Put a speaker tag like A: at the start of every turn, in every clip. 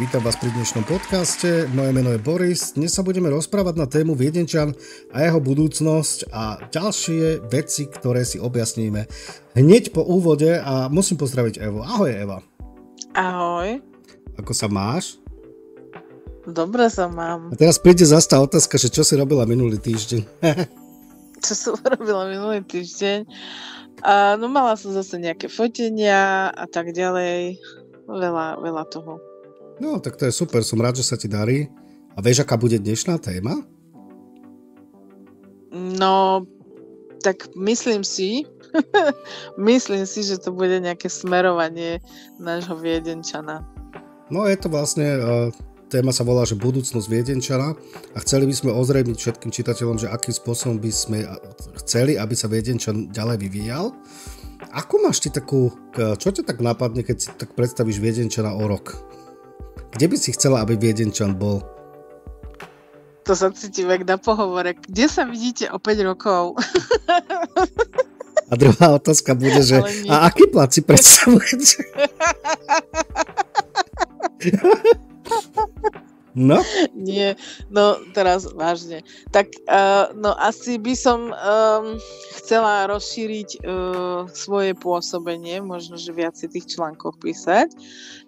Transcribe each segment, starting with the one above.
A: Vítam vás pri dnešnom podcaste. Moje meno je Boris. Dnes sa budeme rozprávať na tému Viedenčan a jeho budúcnosť a ďalšie veci, ktoré si objasníme hneď po úvode a musím pozdraviť Evu. Ahoj Eva.
B: Ahoj.
A: Ako sa máš?
B: Dobre sa mám.
A: A teraz príde zase tá otázka, že čo si robila minulý týždeň?
B: Čo som robila minulý týždeň? No mala som zase nejaké fotenia a tak ďalej. Veľa toho.
A: No, tak to je super, som rád, že sa ti darí. A vieš, aká bude dnešná téma?
B: No, tak myslím si, že to bude nejaké smerovanie nášho Viedenčana.
A: No, je to vlastne, téma sa volá, že budúcnosť Viedenčana a chceli by sme ozrejmiť všetkým čitateľom, že akým spôsobom by sme chceli, aby sa Viedenčan ďalej vyvíjal. Ako máš ty takú, čo ťa tak napadne, keď si tak predstavíš Viedenčana o rok? Kde by si chcela, aby Viedenčan bol?
B: To sa cítim jak na pohovore. Kde sa vidíte o 5 rokov?
A: A druhá otázka bude, že a aký plat si predstavujete? No?
B: Nie, no teraz vážne. Tak, no asi by som chcela rozšíriť svoje pôsobenie, možno, že viac tých článkov písať.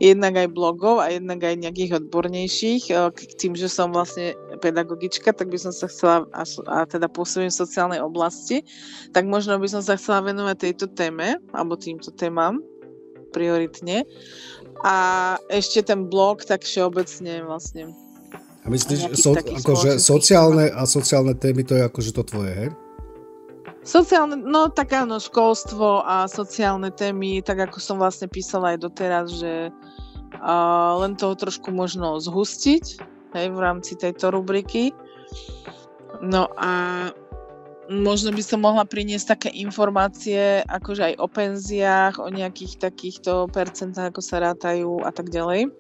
B: Jednak aj blogov a jednak aj nejakých odbornejších. Tým, že som vlastne pedagogička, tak by som sa chcela, a teda pôsobím v sociálnej oblasti, tak možno by som sa chcela venovať tejto téme, alebo týmto témam prioritne. A ešte ten blog tak všeobecne vlastne.
A: A myslíš, akože sociálne témy, to je akože to tvoje, hej?
B: Sociálne, no tak áno, školstvo a sociálne témy, tak ako som vlastne písala aj doteraz, že len toho trošku možno zhustiť, hej, v rámci tejto rubriky. No a možno by som mohla priniesť také informácie, akože aj o penziách, o nejakých takýchto percentách, ako sa rátajú a tak ďalej.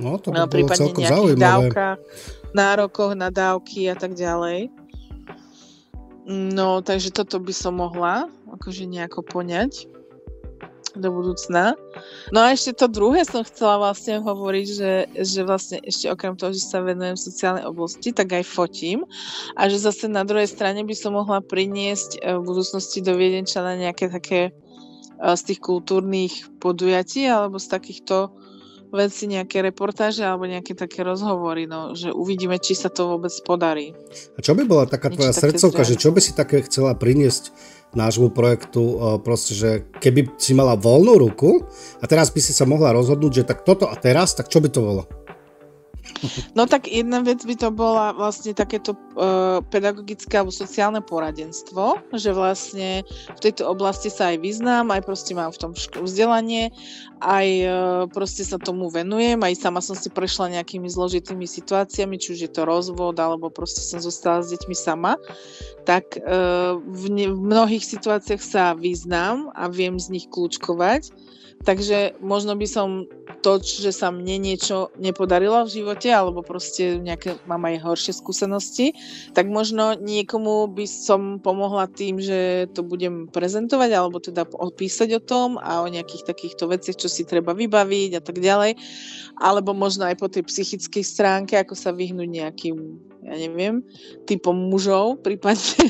A: No, to by bolo celkom zaujímavé.
B: Dávkach, nárokoch na dávky a tak ďalej. No, takže toto by som mohla akože nejako poňať do budúcna. No a ešte to druhé som chcela vlastne hovoriť, že vlastne ešte okrem toho, že sa venujem sociálnej oblasti, tak aj fotím a že zase na druhej strane by som mohla priniesť v budúcnosti do Viedenčana nejaké také z tých kultúrnych podujatí alebo z takýchto veci, nejaké reportáže alebo nejaké také rozhovory, no, že uvidíme, či sa to vôbec podarí.
A: A čo by bola taká tvoja srdcovka, že čo by si také chcela priniesť nášmu projektu, proste, že keby si mala voľnú ruku a teraz by si sa mohla rozhodnúť, že tak toto a teraz, tak čo by to bolo?
B: No tak jedna vec by to bola vlastne takéto pedagogické alebo sociálne poradenstvo, že vlastne v tejto oblasti sa aj vyznám, aj proste mám v tom vzdelanie, aj proste sa tomu venujem, aj sama som si prešla nejakými zložitými situáciami, či už je to rozvod, alebo proste som zostala s deťmi sama, tak v mnohých situáciách sa vyznám a viem z nich kľúčkovať. Takže možno by som to, že sa mne niečo nepodarilo v živote, alebo proste nejaké, mám aj horšie skúsenosti, tak možno niekomu by som pomohla tým, že to budem prezentovať, alebo teda opísať o tom a o nejakých takýchto veciach, čo si treba vybaviť a tak ďalej. Alebo možno aj po tej psychickej stránke, ako sa vyhnúť nejakým, ja neviem, typom mužov, prípadne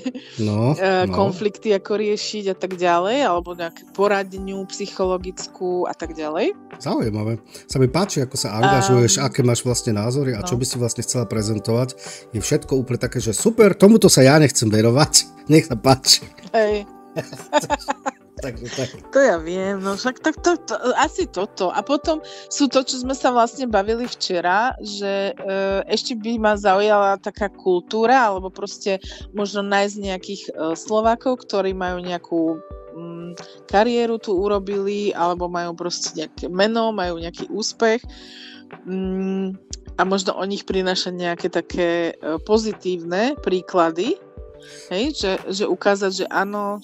B: konflikty, ako riešiť a tak ďalej, alebo nejakú poradňu psychologickú a tak ďalej.
A: Zaujímavé. Sa mi páči, ako sa angažuješ, aké máš vlastne názory a čo by si vlastne chcela prezentovať. Je všetko úplne také, že super, tomuto sa ja nechcem verovať. Nech sa páči.
B: Hej.
A: Tak.
B: To ja viem, no však to, asi toto. A potom sú to, čo sme sa vlastne bavili včera, že ešte by ma zaujala taká kultúra, alebo proste možno nájsť nejakých Slovákov, ktorí majú nejakú kariéru tu urobili, alebo majú proste nejaké meno, majú nejaký úspech a možno o nich prinášať nejaké také pozitívne príklady, hej? Že ukázať, že áno,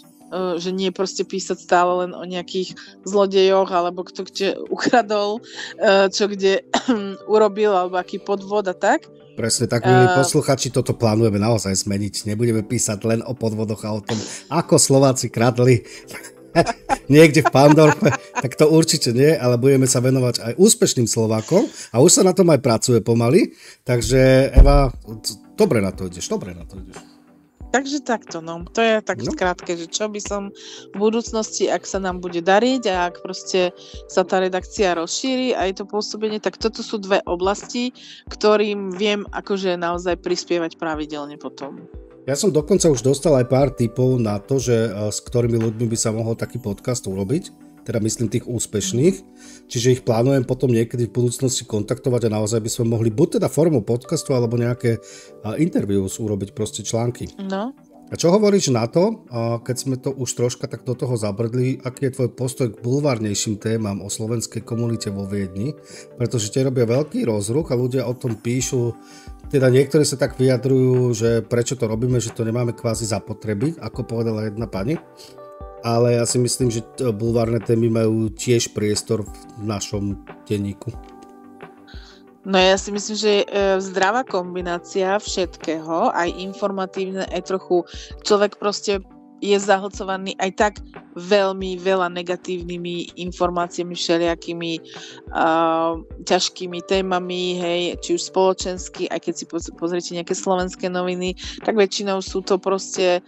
B: že nie proste písať stále len o nejakých zlodejoch, alebo kto kde ukradol, čo kde urobil, alebo aký podvod a tak.
A: Presne tak, milí posluchači, toto plánujeme naozaj zmeniť. Nebudeme písať len o podvodoch a o tom, ako Slováci kradli. niekde v Pandorfe, tak to určite nie, ale budeme sa venovať aj úspešným Slovákom a už sa na tom aj pracuje pomaly, takže Eva, dobre na to ideš.
B: Takže takto, no. To je tak skrátke, že čo by som v budúcnosti, ak sa nám bude dariť a ak proste sa tá redakcia rozšíri a je to pôsobenie, tak toto sú dve oblasti, ktorým viem akože naozaj prispievať pravidelne potom.
A: Ja som dokonca už dostal aj pár tipov na to, že s ktorými ľuďmi by sa mohol taký podcast urobiť. Teda myslím tých úspešných, čiže ich plánujem potom niekedy v budúcnosti kontaktovať a naozaj by sme mohli buď teda formou podcastu alebo nejaké interviews urobiť, proste články.
B: No.
A: A čo hovoríš na to, keď sme to už troška tak do toho zabrdli, aký je tvoj postoj k bulvárnejším témam o slovenskej komunite vo Viedni, pretože tie robia veľký rozruch a ľudia o tom píšu, teda niektorí sa tak vyjadrujú, že prečo to robíme, že to nemáme kvázi zapotreby, ako povedala jedna pani. Ale ja si myslím, že bulvárne témy majú tiež priestor v našom denníku.
B: No ja si myslím, že zdravá kombinácia všetkého, aj informatívne, aj trochu človek proste je zahlcovaný aj tak veľmi veľa negatívnymi informáciami, všelijakými ťažkými témami, hej, či už spoločensky, aj keď si pozriete nejaké slovenské noviny, tak väčšinou sú to proste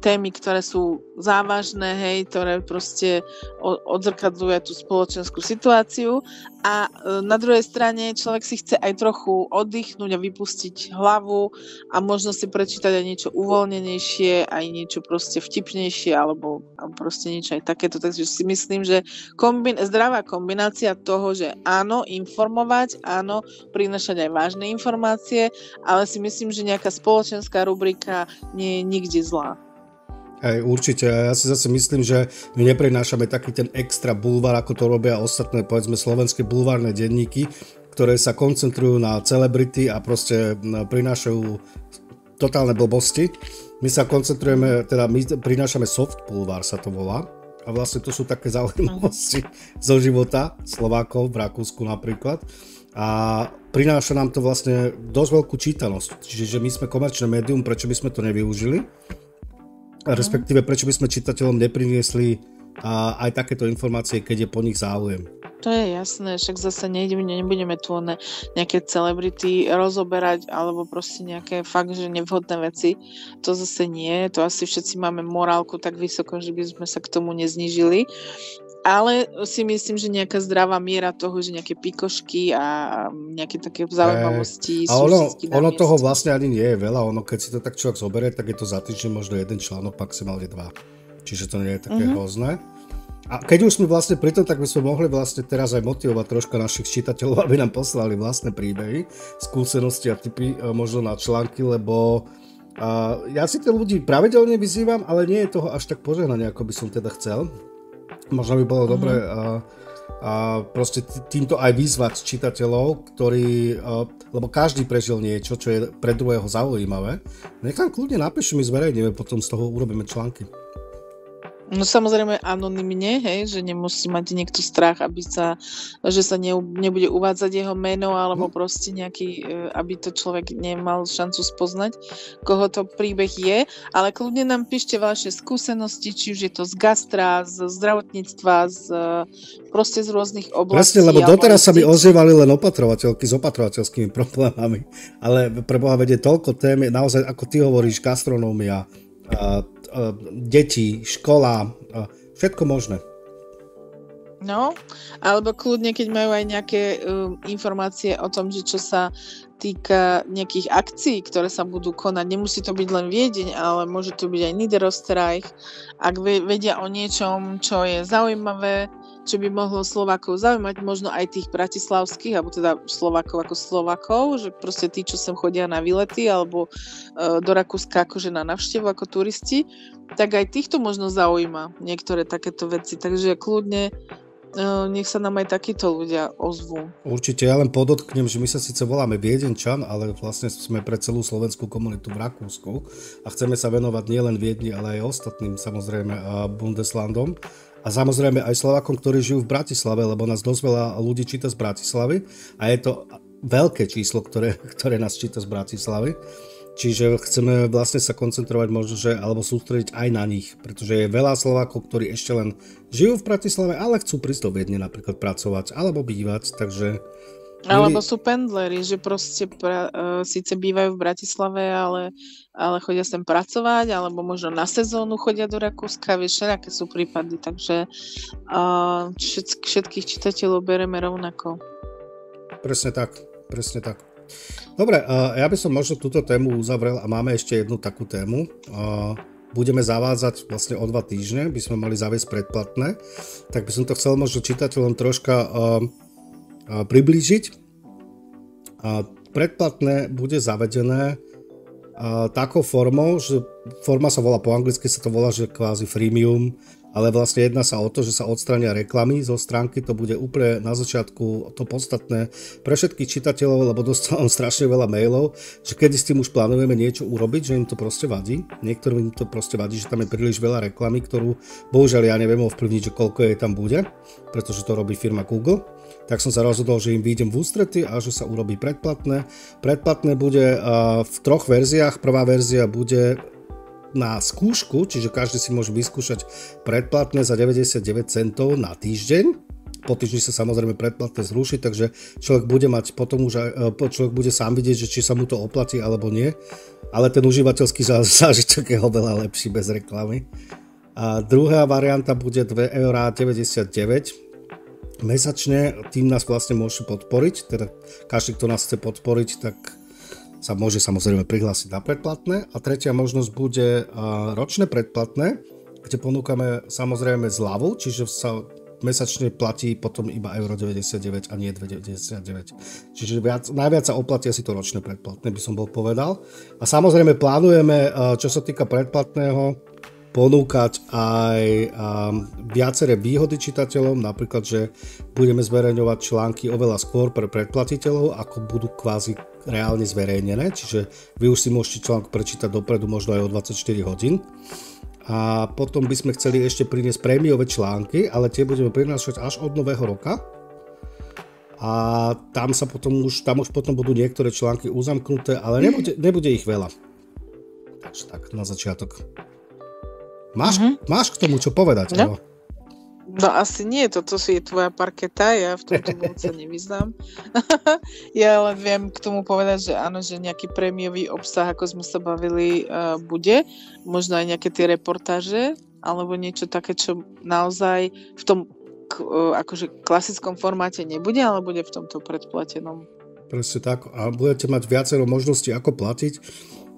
B: témy, ktoré sú závažné, hej, ktoré proste odzrkadľujú tú spoločenskú situáciu a na druhej strane človek si chce aj trochu oddychnúť a vypustiť hlavu a možno si prečítať aj niečo uvoľnenejšie, aj niečo proste vtipnejšie alebo proste niečo aj takéto, takže si myslím, že zdravá kombinácia toho, že áno, informovať, áno, prinášať aj vážne informácie, ale si myslím, že nejaká spoločenská rubrika nie je nikde zlá.
A: Hej, určite. Ja si zase myslím, že my neprinášame taký ten extra bulvár, ako to robia ostatné, povedzme, slovenské bulvárne denníky, ktoré sa koncentrujú na celebrity a proste prinášajú totálne blbosti. My sa koncentrujeme, teda my prinášame soft bulvár, sa to volá. A vlastne to sú také zaujímavosti zo života Slovákov v Rakúsku napríklad. A prináša nám to vlastne dosť veľkú čítanosť. Čiže my sme komerčné médium, prečo by sme to nevyužili? Respektíve, prečo by sme čitateľom nepriniesli aj takéto informácie, keď je po nich záujem.
B: To je jasné, však zase nebudeme tu nejaké celebrity rozoberať alebo proste nejaké fakt, že nevhodné veci. To zase nie, to asi všetci máme morálku tak vysoko, že by sme sa k tomu neznížili. Ale si myslím, že nejaká zdravá miera toho, že nejaké pikošky a nejaké také zaujímavosti
A: sú vždy ono toho vlastne ani nie je veľa. Ono, keď si to tak človek zoberie, tak je to za týždeň možno jeden článok, maximálne 2. Čiže to nie je také hrozné. A keď už sme vlastne pri tom, tak by sme mohli vlastne teraz aj motivovať troška našich čitateľov, aby nám poslali vlastné príbehy, skúsenosti a tipy možno na články, lebo ja si tie ľudí pravidelne vyzývam, ale nie je toho až tak požehnanie, ako by som teda chcel. Možno by bolo dobré proste týmto aj vyzvať čitateľov, ktorí, lebo každý prežil niečo, čo je pre druhého zaujímavé. Nech tam kľudne napíšu, my zverejníme, potom z toho urobíme články.
B: No samozrejme anonymne, hej, že nemusí mať niekto strach, že sa nebude uvádzať jeho meno alebo proste nejaký, aby to človek nemal šancu spoznať, koho to príbeh je, ale kľudne nám píšte vaše skúsenosti, či už je to z gastra, z zdravotníctva, proste z rôznych oblastí.
A: Presne, lebo doteraz sa mi ozývali len opatrovateľky s opatrovateľskými problémami, ale preboha vedie toľko tém, naozaj ako ty hovoríš, gastronómia, deti, škola, všetko možné.
B: No, alebo kľudne, keď majú aj nejaké informácie o tom, že čo sa týka nejakých akcií, ktoré sa budú konať. Nemusí to byť len Viedeň, ale môže to byť aj Niederösterreich. Ak vedia o niečom, čo je zaujímavé, čo by mohlo Slovákov zaujímať, možno aj tých bratislavských, alebo teda Slovákov ako Slovákov, že proste tí, čo sem chodia na výlety, alebo do Rakúska akože na návštevu ako turisti, tak aj týchto možno zaujíma niektoré takéto veci. Takže kľudne nech sa nám aj takíto ľudia ozvú.
A: Určite, ja len podotknem, že my sa síce voláme Viedenčan, ale vlastne sme pre celú slovenskú komunitu v Rakúsku a chceme sa venovať nielen Viedni, ale aj ostatným samozrejme Bundeslandom. A samozrejme aj Slovákom, ktorí žijú v Bratislave, lebo nás dosť veľa ľudí číta z Bratislavy a je to veľké číslo, ktoré nás číta z Bratislavy. Čiže chceme vlastne sa koncentrovať možno, že, alebo sústrediť aj na nich, pretože je veľa Slovákov, ktorí ešte len žijú v Bratislave, ale chcú prísť do Viedne napríklad pracovať alebo bývať, takže...
B: Alebo sú pendleri, že proste síce bývajú v Bratislave, ale chodia sem pracovať, alebo možno na sezónu chodia do Rakúska, vieš, aké sú prípady, takže všetkých čitateľov bereme rovnako.
A: Presne tak. Dobre, ja by som možno túto tému uzavrel a máme ešte jednu takú tému. Budeme zavádzať vlastne o 2 týždne, by sme mali zaviesť predplatné, tak by som to chcel možno čitateľom troška priblížiť. Predplatné bude zavedené takou formou, že forma sa volá po anglicky, sa to volá, že kvázi freemium, ale vlastne jedná sa o to, že sa odstrania reklamy zo stránky, to bude úplne na začiatku to podstatné pre všetkých čitateľov, lebo dostávam strašne veľa mailov, že kedy s tým už plánujeme niečo urobiť, že im to proste vadí. Niektorým im to proste vadí, že tam je príliš veľa reklamy, ktorú bohužiaľ ja neviem ovplyvniť, že koľko jej tam bude, pretože to robí firma Google. Tak som sa rozhodol, že im vyjdem v ústrety a že sa urobí predplatné. Predplatné bude v 3 verziách. Prvá verzia bude na skúšku, čiže každý si môže vyskúšať predplatné za 99 centov na týždeň. Po týždni sa samozrejme predplatné zruší, takže človek bude mať potom už človek bude sám vidieť, že či sa mu to oplatí alebo nie. Ale ten užívateľský zážitok je oveľa lepší bez reklamy. A druhá varianta bude 2,99 € mesačne, tým nás vlastne môže podporiť, teda každý, kto nás chce podporiť, tak sa môže samozrejme prihlásiť na predplatné. A tretia možnosť bude ročné predplatné, kde ponúkame samozrejme zľavu, čiže sa mesačne platí potom iba 1,99 € a nie 2,99 €. Čiže najviac sa oplatí asi to ročné predplatné, by som bol povedal. A samozrejme plánujeme, čo sa týka predplatného, ponúkať aj viaceré výhody čitateľom, napríklad, že budeme zverejňovať články oveľa skôr pre predplatiteľov, ako budú kvázi reálne zverejnené, čiže vy už si môžete článok prečítať dopredu možno aj o 24 hodín. A potom by sme chceli ešte priniesť prémiové články, ale tie budeme prinášať až od nového roka. A tam už potom budú niektoré články uzamknuté, ale nebude ich veľa. Takže tak, na začiatok. Máš k tomu čo povedať?
B: No. No asi nie, toto je tvoja parketa, ja v tomto moc sa nevyznám. Ja len viem k tomu povedať, že áno, že nejaký prémiový obsah, ako sme sa bavili, bude. Možno aj nejaké tie reportáže, alebo niečo také, čo naozaj v tom akože klasickom formáte nebude, ale bude v tomto predplatenom.
A: Presne tak. A budete mať viacero možností, ako platiť.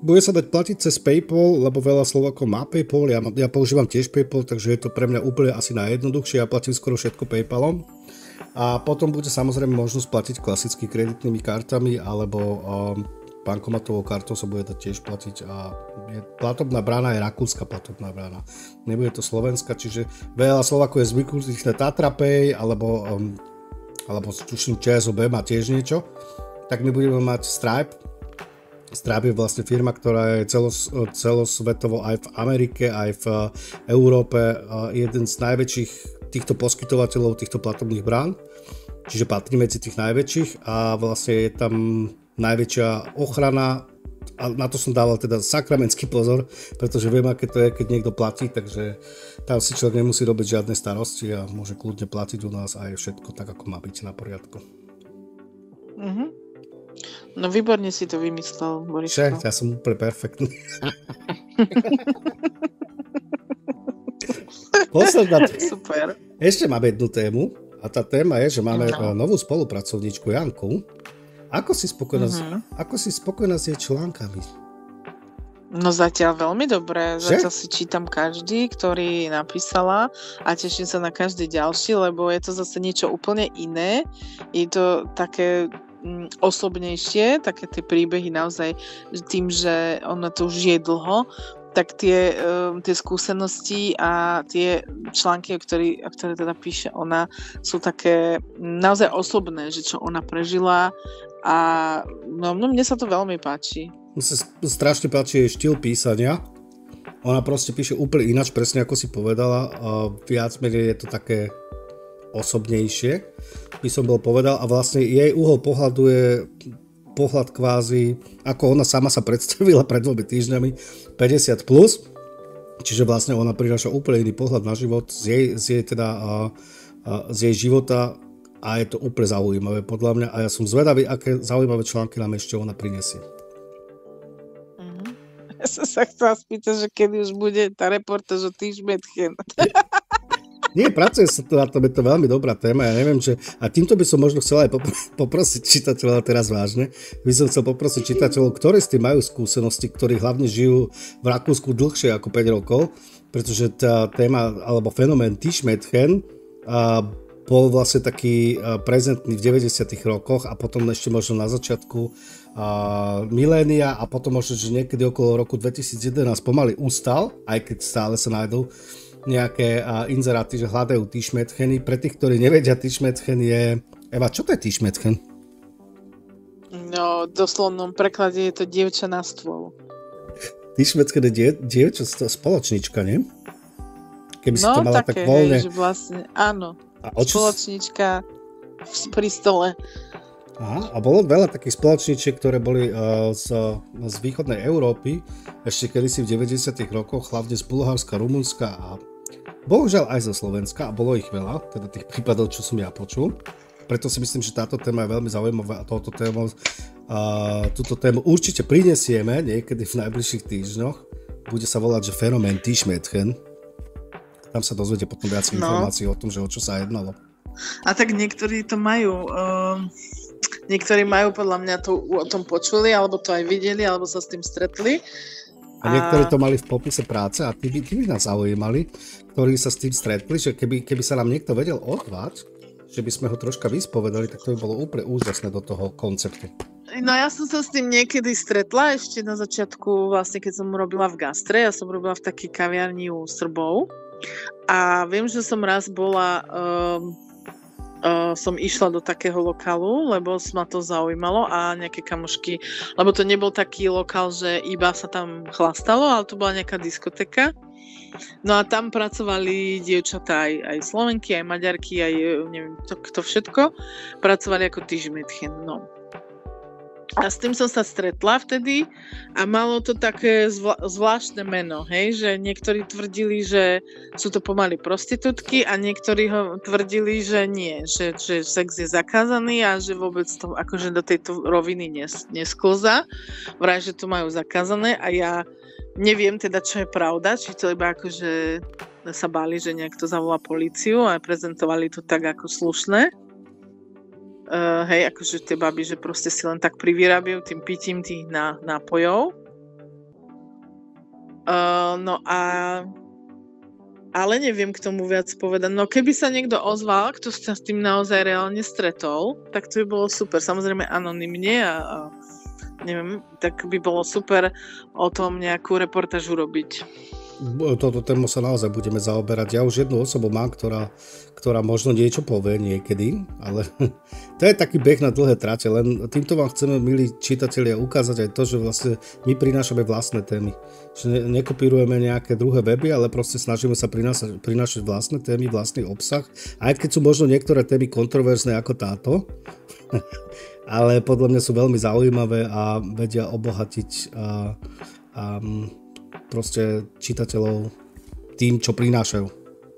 A: Bude sa dať platiť cez PayPal, lebo veľa Slovákov má PayPal, ja používam tiež PayPal, takže je to pre mňa úplne asi najjednoduchšie, ja platím skoro všetko PayPalom. A potom bude samozrejme možnosť platiť klasicky kreditnými kartami, alebo bankomatovou kartou sa bude dať tiež platiť. A platobná brána je rakúska platobná brána, nebude to slovenská, čiže veľa Slovákov je zvyknutých na TatraPay, alebo tuším ČSOB má tiež niečo, tak my budeme mať Stripe. Stripe je vlastne firma, ktorá je celosvetovo aj v Amerike, aj v Európe jeden z najväčších týchto poskytovateľov týchto platobných brán, čiže patrí medzi tých najväčších a vlastne je tam najväčšia ochrana a na to som dával teda sakramentský pozor, pretože viem, aké to je, keď niekto platí, takže tam si človek nemusí robiť žiadne starosti a môže kľudne platiť u nás a je všetko tak, ako má byť na poriadku.
B: No výborne si to vymyslel, Borisko.
A: Ja som úplne perfektný. Posledná
B: Super.
A: Ešte máme jednu tému a tá téma je, že máme novú spolupracovníčku Janku. Ako si spokojná s jej článkami?
B: No zatiaľ veľmi dobre. Zatiaľ si čítam každý, ktorý napísala a teším sa na každý ďalší, lebo je to zase niečo úplne iné. Je to také osobnejšie, také tie príbehy naozaj tým, že ona to už je dlho, tak tie skúsenosti a tie články, ktoré teda píše ona, sú také naozaj osobné, že čo ona prežila a no mne sa to veľmi páči.
A: Mne sa strašne páči jej štýl písania. Ona proste píše úplne ináč, presne ako si povedala, a viac menej je to také osobnejšie, by som bol povedal, a vlastne jej uhol pohľadu je pohľad kvázi, ako ona sama sa predstavila pred 2 týždňami, 50+, plus, čiže vlastne ona prináša úplne iný pohľad na život z jej života a je to úplne zaujímavé podľa mňa a ja som zvedavý, aké zaujímavé články nám ešte ona prinesie.
B: Ja som sa chcela spýtať, že kedy už bude tá reportáž o Tischmetchen.
A: Nie, pracuje sa to na tom, je to veľmi dobrá téma, ja neviem, že a týmto by som možno chcel aj poprosiť čitateľov, teraz vážne, by som chcel poprosiť čitateľov, ktorí s tým majú skúsenosti, ktorí hlavne žijú v Rakúsku dlhšie ako 5 rokov, pretože tá téma, alebo fenomén Tischmetchen bol vlastne taký prezentný v 90. rokoch a potom ešte možno na začiatku milénia a potom možno, že niekedy okolo roku 2011 pomaly ustal, aj keď stále sa nájdú nejaké inzeráty, že hľadajú Tischmetcheny. Pre tých, ktorí nevedia, Tischmetchen je... Eva, čo to je Tischmetchen?
B: No, v doslovnom preklade je to dievča na stôl.
A: Tischmetchen je dievča spoločnička, nie? Keby si to mala tak voľne...
B: Hej, že vlastne, áno. Spoločnička pri stole.
A: Aha, a bolo veľa takých spoločníčiek, ktoré boli z východnej Európy, ešte kedysi v 90. rokoch, hlavne z Bulharska, Rumunska a bohužiaľ aj zo Slovenska, a bolo ich veľa, teda tých prípadov, čo som ja počul. Preto si myslím, že táto téma je veľmi zaujímavá a túto tému určite prinesieme niekedy v najbližších týždňoch. Bude sa volať, že fenomén Tischmetchen. Tam sa dozviete potom viac informácií o tom, že o čo sa jednalo.
B: A tak niektorí to majú, niektorí majú podľa mňa to o tom počuli, alebo to aj videli, alebo sa s tým stretli.
A: A niektorí to mali v popise práce a tí by nás zaujímali, ktorí sa s tým stretli, že keby sa nám niekto vedel ozvať, že by sme ho troška vyspovedali, tak to by bolo úplne úžasné do toho konceptu.
B: No ja som sa s tým niekedy stretla ešte na začiatku, vlastne keď som robila v gastre, ja som robila v takej kaviarni u Srbov. A viem, že som raz bola, som išla do takého lokálu, lebo ma to zaujímalo a nejaké kamošky, lebo to nebol taký lokál, že iba sa tam chlastalo, ale to bola nejaká diskotéka. No a tam pracovali dievčatá aj Slovenky, aj Maďarky, aj neviem, to všetko. Pracovali ako Tischmetchen, no. A s tým som sa stretla vtedy a malo to také zvláštne meno, hej, že niektorí tvrdili, že sú to pomaly prostitútky a niektorí ho tvrdili, že nie, že sex je zakázaný a že vôbec to akože do tejto roviny nesklza, vraj, že to majú zakázané a ja neviem teda, čo je pravda, či to iba akože sa báli, že niekto zavolá políciu a prezentovali to tak ako slušné. Hej, akože tie baby, že proste si len tak privyrábajú tým pitím tých nápojov. No a ale neviem k tomu viac povedať. No keby sa niekto ozval, kto sa s tým naozaj reálne stretol, tak to by bolo super. Samozrejme anonymne a neviem, tak by bolo super o tom nejakú reportážu robiť.
A: Toto tému sa naozaj budeme zaoberať. Ja už jednu osobu mám, ktorá možno niečo povie niekedy, ale to je taký beh na dlhé trate, len týmto vám chceme, milí čitatelia, ukázať aj to, že vlastne my prinášame vlastné témy. Že nekopírujeme nejaké druhé weby, ale proste snažíme sa prinášať vlastné témy, vlastný obsah, aj keď sú možno niektoré témy kontroverzné ako táto, ale podľa mňa sú veľmi zaujímavé a vedia obohatiť proste čitateľov tým, čo prinášajú.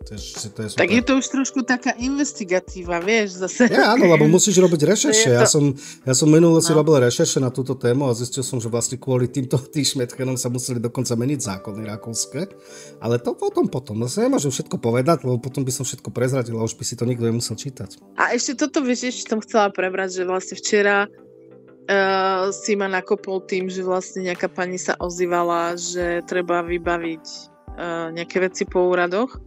A: To je
B: tak je to už trošku taká investigatíva, vieš, zase.
A: Ja, áno, lebo musíš robiť rešerše. Ja som minule si robil rešerše na túto tému a zistil som, že vlastne kvôli týmto Tischmetchenom sa museli dokonca meniť zákony rakúske. Ale to potom. Zase nemôžem všetko povedať, lebo potom by som všetko prezradil a už by si to nikto nemusel čítať.
B: A ešte toto, vieš, ešte som chcela prebrať, že vlastne včera si ma nakopol tým, že vlastne nejaká pani sa ozývala, že treba vybaviť nejaké veci po úradoch.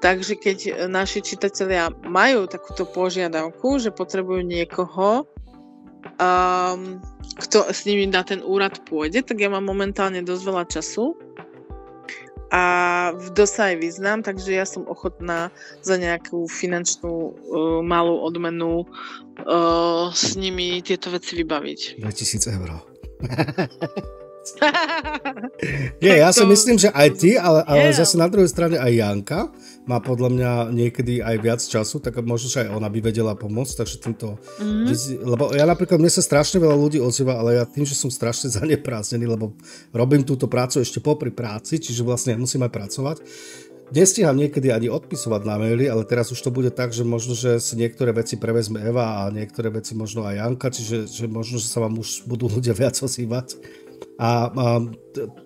B: Takže keď naši čitatelia majú takúto požiadavku, že potrebujú niekoho, kto s nimi na ten úrad pôjde, tak ja mám momentálne dosť veľa času a dosť sa aj vyznám, takže ja som ochotná za nejakú finančnú malú odmenu s nimi tieto veci vybaviť.
A: 2000 eur. Nie, ja si myslím, že aj ty, ale zase na druhej strane aj Janka má podľa mňa niekedy aj viac času, tak možno, že aj ona by vedela pomôcť, takže týmto... Lebo ja napríklad, mne sa strašne veľa ľudí ozýva, ale ja tým, že som strašne zaneprázdnený, lebo robím túto prácu ešte popri práci, čiže vlastne musím aj pracovať. Nestíham niekedy ani odpisovať na maily, ale teraz už to bude tak, že možno, že si niektoré veci prevezme Eva a niektoré veci možno aj Janka, čiže že možno, že sa vám už budú ľudia viac ozývať. A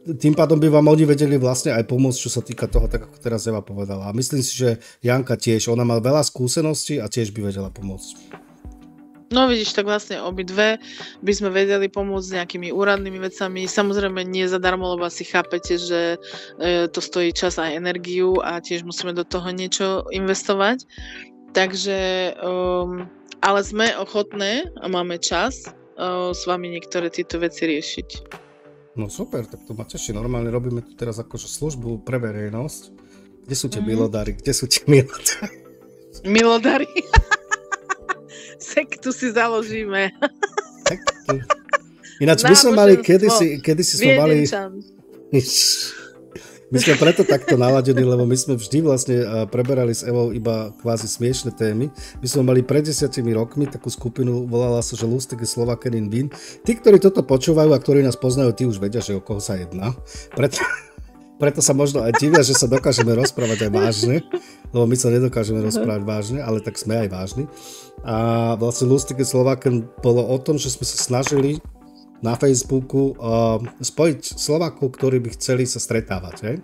A: tým pádom by vám oni vedeli vlastne aj pomôcť, čo sa týka toho, tak ako teraz Eva povedala. A myslím si, že Janka tiež, ona má veľa skúseností a tiež by vedela pomôcť.
B: No vidíš, tak vlastne obidve by sme vedeli pomôcť s nejakými úradnými vecami. Samozrejme nie zadarmo, lebo asi chápete, že to stojí čas a energiu a tiež musíme do toho niečo investovať. Takže, ale sme ochotné a máme čas s vami niektoré tieto veci riešiť.
A: No super, tak to ma teší. Normálne robíme tu teraz akože službu pre verejnosť. Kde sú tie milodári? Kde sú tie milodári?
B: Milodári? Sektu si založíme.
A: Sektu. Ináč my sme mali, kedysi sme mali... My sme preto takto naladení, lebo my sme vždy vlastne preberali s Evou iba kvázi smiešné témy. My sme mali pred 10 rokmi takú skupinu, volala sa, že Lustige Slovaken in Wien. Tí, ktorí toto počúvajú a ktorí nás poznajú, tí už vedia, že o koho sa jedná. Preto sa možno aj divia, že sa dokážeme rozprávať aj vážne, lebo my sa nedokážeme rozprávať vážne, ale tak sme aj vážni. A vlastne Lustige Slovaken bolo o tom, že sme sa snažili na Facebooku spojiť Slovákov, ktorí by chceli sa stretávať. Hej?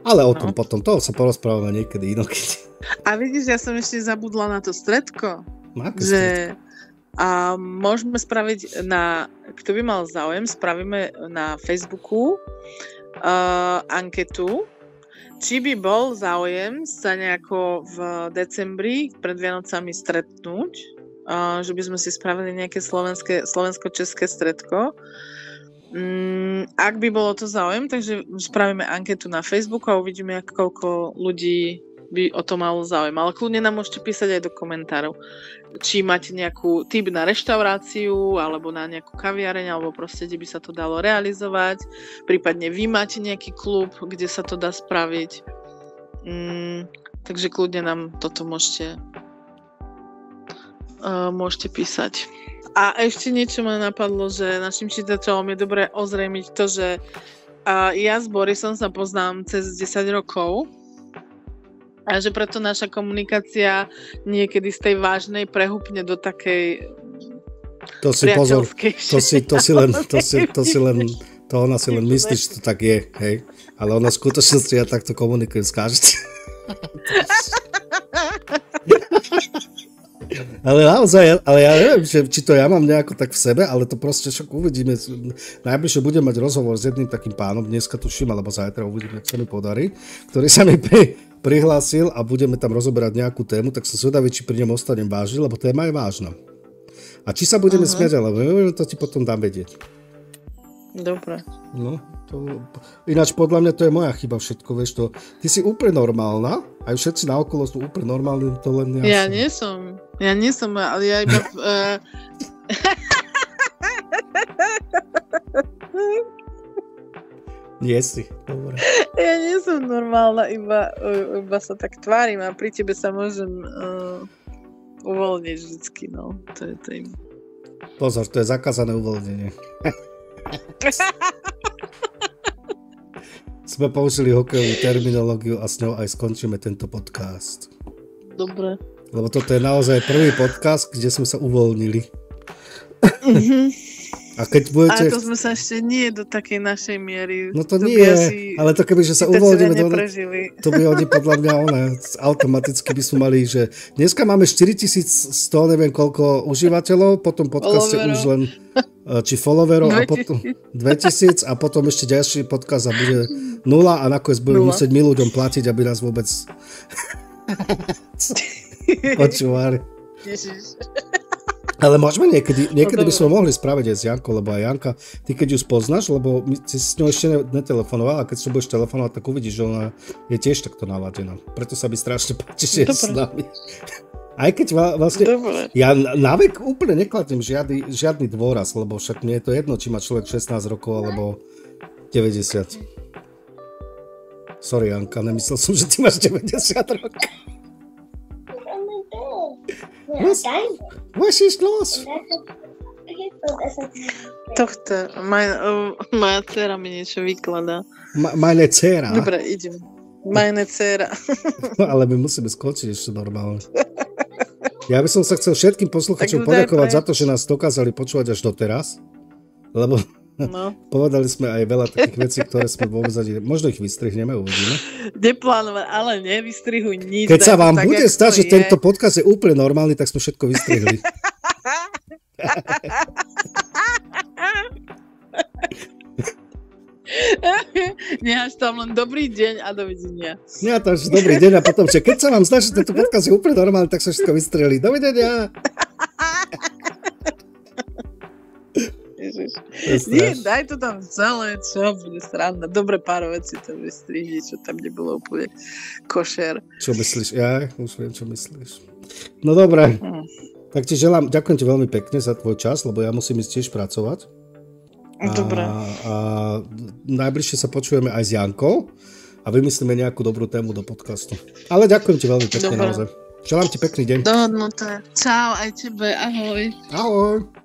A: Ale o tom potom, toho sa porozprávame niekedy inokedy.
B: A vidíš, ja som ešte zabudla na to stredko.
A: Že
B: môžeme spraviť kto by mal záujem, spravíme na Facebooku anketu, či by bol záujem sa nejako v decembri pred Vianocami stretnúť, že by sme si spravili nejaké slovensko-české stredko. Ak by bolo to záujem, takže spravíme anketu na Facebooku a uvidíme, koľko ľudí by o to malo záujem. Ale kľudne nám môžete písať aj do komentárov, či máte nejakú tip na reštauráciu alebo na nejakú kaviareň, alebo proste, kde by sa to dalo realizovať. Prípadne vy máte nejaký klub, kde sa to dá spraviť. Takže kľudne nám toto môžete písať. A ešte niečo ma napadlo, že našim čitateľom je dobre ozrejmiť to, že ja s Borisom sa poznám cez 10 rokov a že preto naša komunikácia niekedy z tej vážnej prehúpne do takej priateľskejšej.
A: To ona si len myslí, že to tak je, hej. Ale ona v skutočnosti ja takto komunikujem s každým. Ale naozaj, ja neviem, či to ja mám nejako tak v sebe, ale to proste však uvidíme. Najbližšie budem mať rozhovor s jedným takým pánom, dneska tuším, alebo zajtra uvidíme, ak sa mi podarí, ktorý sa mi prihlásil a budeme tam rozoberať nejakú tému, tak som zvedavý, či pri ňom ostanem vážny, lebo téma je vážna. A či sa budeme smiať, alebo to ti potom dám vedieť.
B: Dobre.
A: No, ináč podľa mňa to je moja chyba všetko, vieš to. Ty si úplne normálna, aj všetci naokolo sú úplne normálni, to len ja som. Ja nie som, ale ja iba...
B: Nie si, dobre. Ja nie som normálna, iba sa tak tvárim a pri tebe sa môžem uvoľniť vždycky, no. To je tým.
A: Pozor, to je zakázané uvoľnenie. Sme použili hokejovú terminológiu a s ňou aj skončíme tento podcast.
B: Dobre.
A: Lebo toto je naozaj prvý podcast, kde sme sa uvoľnili. A keď budete...
B: Ale to sme sa ešte nie do takej našej miery.
A: No to nie, ale to keby, že sa uvoľníme, to by oni podľa mňa automaticky by sme mali, že dneska máme 4100, neviem koľko užívateľov, potom podcaste už len či followerov a potom 2000 a potom ešte ďalší podcast a bude 0 a nakoniec budeme musieť my ľuďom platiť, aby nás vôbec počúvali.
B: Ježiš.
A: Ale môžeme niekedy by sme mohli spraviť aj s Jankou, lebo aj Janka, ty keď ju spoznáš, lebo si s ňou ešte netelefonoval a keď si budeš telefonovať, tak uvidíš, že ona je tiež takto naladená. Preto sa mi strašne páči, že je s nami. Aj keď vlastne,
B: Dobre.
A: ja na vek úplne nekladnem žiadny dôraz, lebo však mne je to jedno, či má človek 16 rokov, alebo 90. Sorry, Janka, nemyslel som, že ty máš 90 rokov. Was ist los?
B: Tohto, moja dcera mi niečo vykladá.
A: Meine dcera.
B: Dobre, idem. Meine dcera.
A: No, ale my musíme skočiť ešte normálne. Ja by som sa chcel všetkým posluchačom poďakovať za to, že nás dokázali počúvať až doteraz, lebo povedali sme aj veľa takých vecí, ktoré sme vôbec ani... Možno ich vystrihneme, uvidíme.
B: Neplánovať, ale nevystrihuj nič.
A: Keď sa vám bude stať, že tento podcast je úplne normálny, tak sme všetko vystrihli.
B: Necháš tam len dobrý deň a dovidenia.
A: Ja to už dobrý deň a potom, že keď sa vám zdá, že tento podcast je úplne normálny, tak sa všetko vystrihli. Dovidenia.
B: Nie, daj to tam celé, čo bude sranda. Dobre pár vecí tam vystrihni, čo tam nebolo úplne košer.
A: Čo myslíš? Ja už viem, čo myslíš. No dobré. Tak ti želám, ďakujem ti veľmi pekne za tvoj čas, lebo ja musím ísť tiež pracovať.
B: Dobre.
A: A najbližšie sa počujeme aj s Jankou a vymyslíme nejakú dobrú tému do podcastu. Ale ďakujem ti veľmi pekne naozaj. Želám ti pekný deň.
B: Dohodnuté. Čau aj tebe, ahoj.
A: Ahoj.